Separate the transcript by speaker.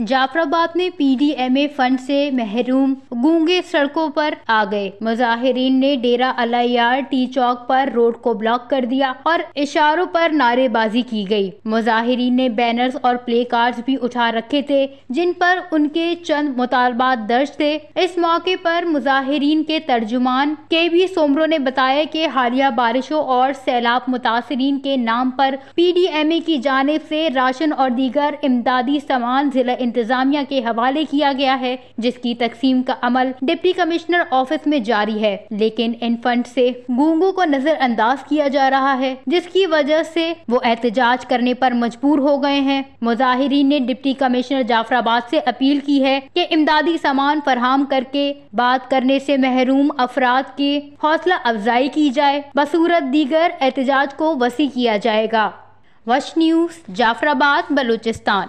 Speaker 1: जाफराबाद में PDMA fund से महरूम गूंगे सड़कों पर आ गए। मुजाहिरीन ने डेरा अलैयार टी चौक पर रोड को ब्लॉक कर दिया और इशारों पर नारेबाजी की गई। मुजाहिरीन ने बैनर्स और प्ले कार्ड्स भी उठा रखे थे जिन पर उनके चंद मुतालबात दर्ज थे। इस मौके पर मुजाहिरीन के तर्जुमान केबी सोमरो ने बताया कि हालिया बारिशों और सैलाब मुतासरीन के नाम पर पीडीएमए की जानिब से राशन और दीगर इमदादी सामान जिला इंतजामिया के हवाले किया गया है, जिसकी तकसीम का अमल डिप्टी कमिश्नर ऑफिस में जारी है। लेकिन इन फंड से गूंगों को नजरअंदाज किया जा रहा है, जिसकी वजह से वो एहतजाज करने पर मजबूर हो गए हैं। मुजाहिरीन ने डिप्टी कमिश्नर जाफराबाद से अपील की है कि इमदादी सामान फराहम करके बात करने से महरूम अफराद की हौसला अफजाई की जाए, बसूरत दीगर एहतजाज को वसी किया जाएगा। वश न्यूज़, जाफराबाद, बलूचिस्तान।